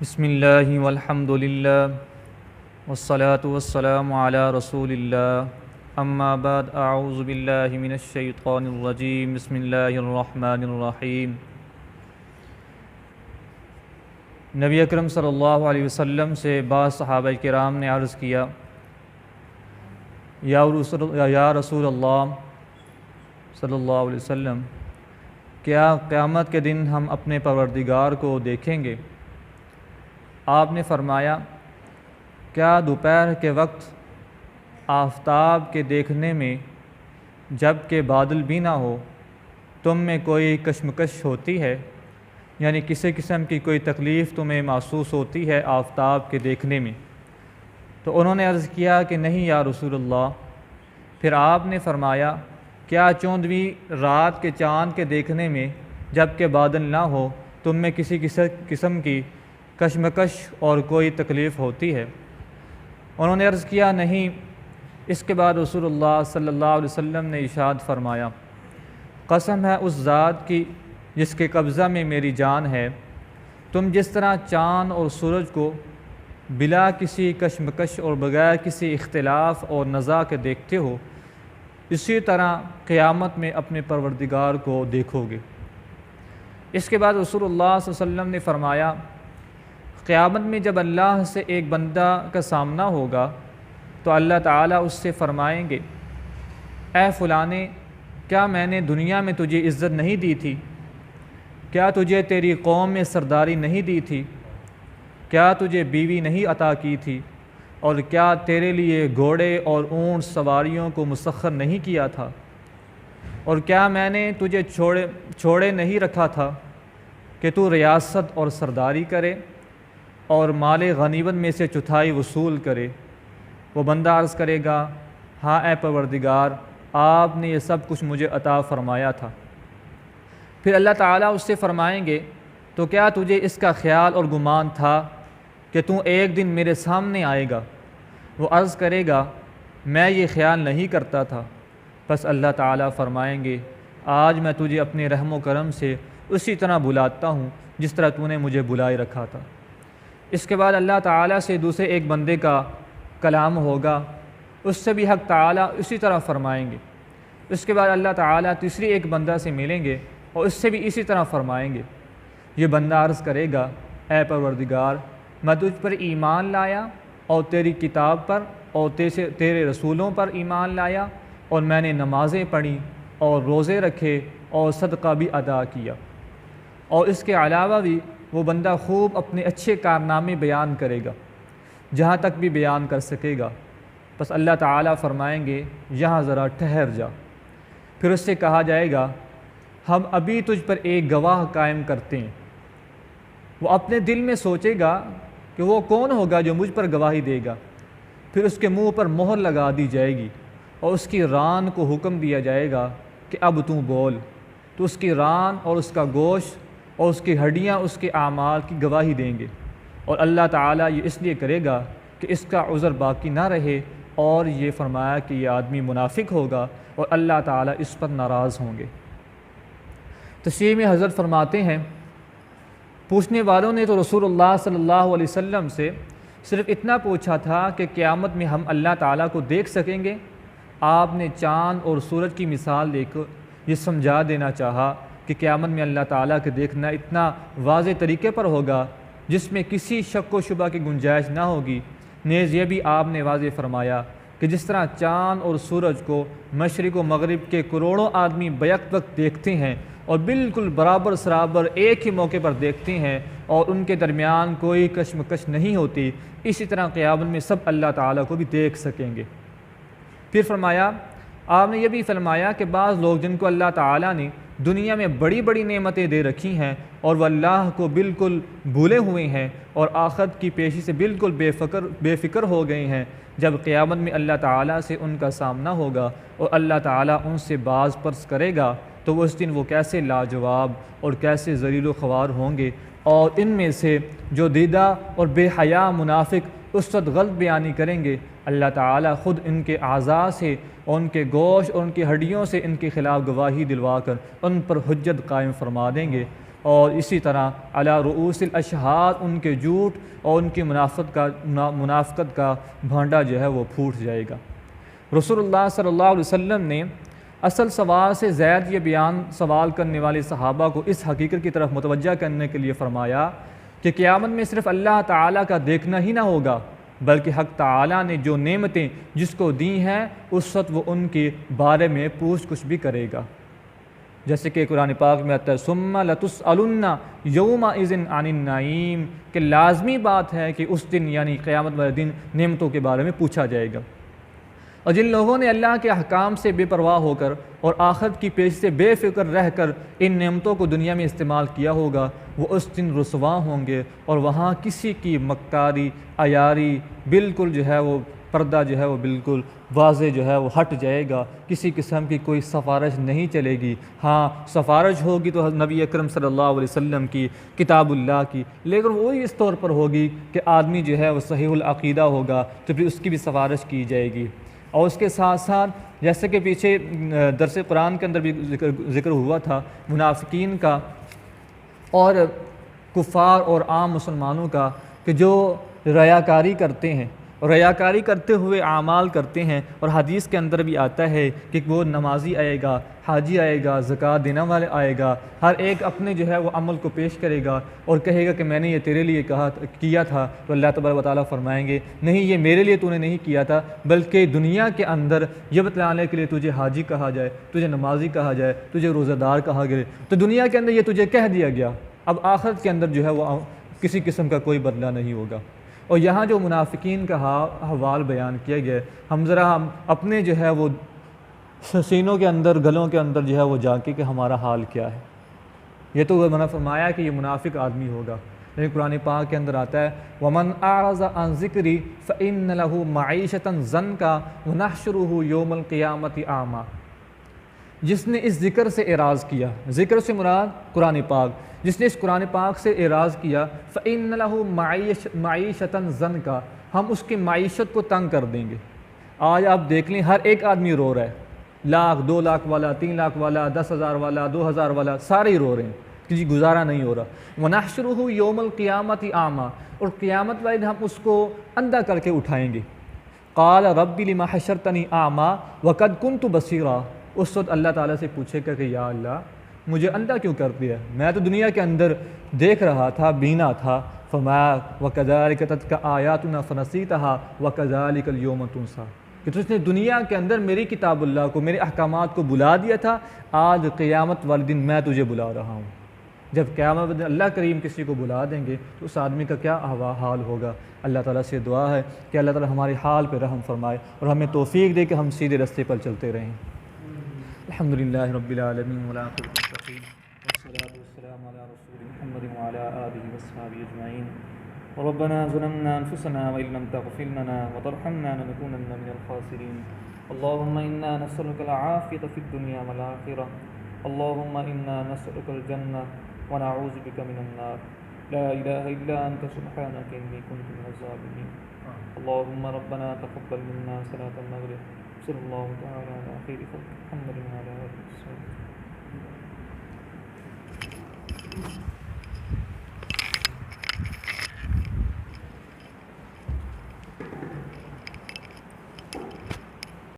بسم اللہ والحمد للہ والصلاة والسلام علی رسول اللہ اما بعد اعوذ باللہ من الشیطان الرجیم بسم اللہ الرحمن الرحیم۔ نبی اکرم صلی اللہ علیہ وسلم سے بعض صحابہ کرام نے عرض کیا، یا رسول اللہ صلی اللہ علیہ وسلم، کیا قیامت کے دن ہم اپنے پروردگار کو دیکھیں گے؟ آپ نے فرمایا، کیا دوپہر کے وقت آفتاب کے دیکھنے میں جب کہ بادل بھی نہ ہو تم میں کوئی کشمکش ہوتی ہے؟ یعنی کسی قسم کی کوئی تکلیف تمہیں محسوس ہوتی ہے آفتاب کے دیکھنے میں؟ تو انہوں نے عرض کیا کہ نہیں یا رسول اللہ۔ پھر آپ نے فرمایا، کیا 14ویں رات کے چاند کے دیکھنے میں جب کہ بادل نہ ہو تم میں کسی قسم کی کشمکش اور کوئی تکلیف ہوتی ہے؟ انہوں نے عرض کیا نہیں۔ اس کے بعد رسول اللہ صلی اللہ علیہ وسلم نے ارشاد فرمایا، قسم ہے اس ذات کی جس کے قبضہ میں میری جان ہے، تم جس طرح چاند اور سورج کو بلا کسی کشمکش اور بغیر کسی اختلاف اور نزاع کے دیکھتے ہو، اسی طرح قیامت میں اپنے پروردگار کو دیکھو گے۔ اس کے بعد رسول اللہ صلی اللہ علیہ وسلم نے فرمایا، قیامت میں جب اللہ سے ایک بندہ کا سامنا ہوگا تو اللہ تعالیٰ اس سے فرمائیں گے، اے فلانے، کیا میں نے دنیا میں تجھے عزت نہیں دی تھی؟ کیا تجھے تیری قوم میں سرداری نہیں دی تھی؟ کیا تجھے بیوی نہیں عطا کی تھی؟ اور کیا تیرے لیے گھوڑے اور اونٹ سواریوں کو مسخر نہیں کیا تھا؟ اور کیا میں نے تجھے چھوڑے نہیں رکھا تھا کہ تو ریاست اور سرداری کرے اور مال غنیمت میں سے چوتھائی وصول کرے؟ وہ بندہ عرض کرے گا، ہاں اے پروردگار، آپ نے یہ سب کچھ مجھے عطا فرمایا تھا۔ پھر اللہ تعالیٰ اس سے فرمائیں گے، تو کیا تجھے اس کا خیال اور گمان تھا کہ تو ایک دن میرے سامنے آئے گا؟ وہ عرض کرے گا، میں یہ خیال نہیں کرتا تھا۔ بس اللہ تعالیٰ فرمائیں گے، آج میں تجھے اپنے رحم و کرم سے اسی طرح بلاتا ہوں جس طرح تو نے مجھے بلائے رکھا تھا۔ اس کے بعد اللہ تعالیٰ سے دوسرے ایک بندے کا کلام ہوگا، اس سے بھی حق تعالیٰ اسی طرح فرمائیں گے۔ اس کے بعد اللہ تعالیٰ تیسری ایک بندہ سے ملیں گے اور اس سے بھی اسی طرح فرمائیں گے۔ یہ بندہ عرض کرے گا، اے پروردگار، میں تجھ پر ایمان لایا اور تیری کتاب پر اور تیرے رسولوں پر ایمان لایا، اور میں نے نمازیں پڑھیں اور روزے رکھے اور صدقہ بھی ادا کیا۔ اور اس کے علاوہ بھی وہ بندہ خوب اپنے اچھے کارنامے بیان کرے گا جہاں تک بھی بیان کر سکے گا۔ بس اللہ تعالیٰ فرمائیں گے، یہاں ذرا ٹھہر جا۔ پھر اس سے کہا جائے گا، ہم ابھی تجھ پر ایک گواہ قائم کرتے ہیں۔ وہ اپنے دل میں سوچے گا کہ وہ کون ہوگا جو مجھ پر گواہی دے گا۔ پھر اس کے منہ پر مہر لگا دی جائے گی اور اس کی ران کو حکم دیا جائے گا کہ اب تو بول۔ تو اس کی ران اور اس کا گوشت اور اس کی ہڈیاں اس کے اعمال کی گواہی دیں گے، اور اللہ تعالیٰ یہ اس لیے کرے گا کہ اس کا عذر باقی نہ رہے، اور یہ فرمایا کہ یہ آدمی منافق ہوگا اور اللہ تعالیٰ اس پر ناراض ہوں گے۔ تشریح میں حضرت فرماتے ہیں، پوچھنے والوں نے تو رسول اللہ صلی اللہ علیہ وسلم سے صرف اتنا پوچھا تھا کہ قیامت میں ہم اللہ تعالیٰ کو دیکھ سکیں گے؟ آپ نے چاند اور سورج کی مثال دے کر یہ سمجھا دینا چاہا کہ قیامت میں اللہ تعالیٰ کے دیکھنا اتنا واضح طریقے پر ہوگا جس میں کسی شک و شبہ کی گنجائش نہ ہوگی۔ نیز یہ بھی آپ نے واضح فرمایا کہ جس طرح چاند اور سورج کو مشرق و مغرب کے کروڑوں آدمی بیک وقت دیکھتے ہیں اور بالکل برابر سرابر ایک ہی موقع پر دیکھتے ہیں اور ان کے درمیان کوئی کشمکش نہیں ہوتی، اسی طرح قیامت میں سب اللہ تعالیٰ کو بھی دیکھ سکیں گے۔ پھر فرمایا، آپ نے یہ بھی فرمایا کہ بعض لوگ جن کو اللہ تعالیٰ نے دنیا میں بڑی بڑی نعمتیں دے رکھی ہیں اور وہ اللہ کو بالکل بھولے ہوئے ہیں اور آخرت کی پیشی سے بالکل بے فکر ہو گئے ہیں، جب قیامت میں اللہ تعالیٰ سے ان کا سامنا ہوگا اور اللہ تعالیٰ ان سے باز پرس کرے گا، تو وہ اس دن وہ کیسے لاجواب اور کیسے ذلیل و خوار ہوں گے۔ اور ان میں سے جو دیدہ اور بے حیا منافق اس وقت غلط بیانی کریں گے، اللہ تعالیٰ خود ان کے اعضاء سے اور ان کے گوشت اور ان کی ہڈیوں سے ان کے خلاف گواہی دلوا کر ان پر حجت قائم فرما دیں گے۔ اور اسی طرح علی رؤوس الاشہاد ان کے جھوٹ اور ان کی منافقت کا بھانڈا جو ہے وہ پھوٹ جائے گا۔ رسول اللہ صلی اللہ علیہ وسلم نے اصل سوال سے زائد یہ بیان سوال کرنے والے صحابہ کو اس حقیقت کی طرف متوجہ کرنے کے لیے فرمایا کہ قیامت میں صرف اللہ تعالیٰ کا دیکھنا ہی نہ ہوگا، بلکہ حق تعالیٰ نے جو نعمتیں جس کو دی ہیں اس وقت وہ ان کے بارے میں پوچھ گچھ بھی کرے گا، جیسے کہ قرآن پاک میں آتا ہے ثم لتسألن یومئذ عن النعیم، کہ لازمی بات ہے کہ اس دن یعنی قیامت والے دن نعمتوں کے بارے میں پوچھا جائے گا۔ اور جن لوگوں نے اللہ کے احکام سے بے پرواہ ہو کر اور آخرت کی پیش سے بے فکر رہ کر ان نعمتوں کو دنیا میں استعمال کیا ہوگا، وہ اس دن رسوا ہوں گے، اور وہاں کسی کی مکاری عیاری بالکل جو ہے وہ پردہ جو ہے وہ بالکل واضح جو ہے وہ ہٹ جائے گا، کسی قسم کی کوئی سفارش نہیں چلے گی۔ ہاں سفارش ہوگی تو نبی اکرم صلی اللہ علیہ وسلم کی، کتاب اللہ کی، لیکن وہی اس طور پر ہوگی کہ آدمی جو ہے وہ صحیح العقیدہ ہوگا تو پھر اس کی بھی سفارش کی جائے گی۔ اور اس کے ساتھ ساتھ جیسے کہ پیچھے درس قرآن کے اندر بھی ذکر ہوا تھا منافقین کا اور کفار اور عام مسلمانوں کا، کہ جو ریاکاری کرتے ہیں، ریاکاری کرتے ہوئے اعمال کرتے ہیں، اور حدیث کے اندر بھی آتا ہے کہ وہ نمازی آئے گا، حاجی آئے گا، زکوٰۃ دینے والے آئے گا، ہر ایک اپنے جو ہے وہ عمل کو پیش کرے گا اور کہے گا کہ میں نے یہ تیرے لیے کیا تھا، تو اللہ تبارک و تعالیٰ فرمائیں گے نہیں، یہ میرے لیے تو نے نہیں کیا تھا، بلکہ دنیا کے اندر یہ بتلانے کے لیے تجھے حاجی کہا جائے، تجھے نمازی کہا جائے، تجھے روزہ دار کہا گیا، تو دنیا کے اندر یہ تجھے کہہ دیا گیا، اب آخرت کے اندر جو ہے وہ کسی قسم کا کوئی بدلہ نہیں ہوگا۔ اور یہاں جو منافقین کا حوال بیان کیا گیا ہے، ہم اپنے جو ہے وہ سینوں کے اندر، گلوں کے اندر جو ہے وہ جا کے کہ ہمارا حال کیا ہے۔ یہ تو میں نے فرمایا کہ یہ منافق آدمی ہوگا، لیکن قرآن پاک کے اندر آتا ہے وَمَنْ أَعْرَضَ عَنْ ذِكْرِي فَإِنَّ لَهُ مَعِيشَةً ضَنْكًا وَنَحْشُرُهُ يَوْمَ الْقِيَامَةِ أَعْمَىٰ، جس نے اس ذکر سے اعراض کیا، ذکر سے مراد قرآن پاک، جس نے اس قرآن پاک سے اعراض کیا فَإِنَّ لَهُ مَعِيشَةً ضَنْكًا، ہم اس کی معیشت کو تنگ کر دیں گے۔ آج آپ دیکھ لیں ہر ایک آدمی رو رہا ہے، 1,00,000 2,00,000 والا، 3,00,000 والا، 10,000 والا، 2,000 والا، سارے ہی رو رہے ہیں کہ جی گزارا نہیں ہو رہا۔ وَنَحْشُرُهُ يَوْمَ الْقِيَامَةِ أَعْمَىٰ، اور قیامت والے دن ہم اس کو اندھا کر کے اٹھائیں گے۔ قَالَ رَبِّ لِمَ حَشَرْتَنِي أَعْمَىٰ وَقَدْ كُنْتُ بَصِيرًا، اس وقت اللہ تعالیٰ سے پوچھے گا کہ یا اللہ مجھے اندھا کیوں کر دیا، میں تو دنیا کے اندر دیکھ رہا تھا، بینا تھا۔ وَكَذَلِكَ تَتْلُو آيَاتُنَا فَنَسِيتَهَا وَكَذَلِكَ الْيَوْمَ تُنسَىٰ، کہ تجھ نے دنیا کے اندر میری کتاب اللہ کو، میرے احکامات کو بلا دیا تھا، آج قیامت والے دن میں تجھے بلا رہا ہوں۔ جب قیامت والے دن اللہ کریم کسی کو بلا دیں گے تو اس آدمی کا کیا حال ہوگا۔ اللہ تعالیٰ سے دعا ہے کہ اللہ تعالیٰ ہمارے حال پہ رحم فرمائے اور ہمیں توفیق دے کہ ہم سیدھے رستے پر چلتے رہیں۔ الحمدللہ رب العالمین والعاقبۃ للمتقین والصلاۃ والسلام علی رسول محمد وعلی آلہ وصحبہ اجمعین۔ ربنا ظلمنا انفسنا وان لم تغفر لنا وترحمنا لنكونن من الخاسرین۔ اللهم انا نسألك العافیة في الدنيا والآخرة، اللهم انا نسألك الجنة ونعوذ بك من النار، لا اله الا انت سبحانك انی كنت من الظالمین۔ اللهم ربنا تقبل منا صلاة المغرب، صلی اللہ تعالی علی خیر خلق محمد وعلی آلہ وصحبہ۔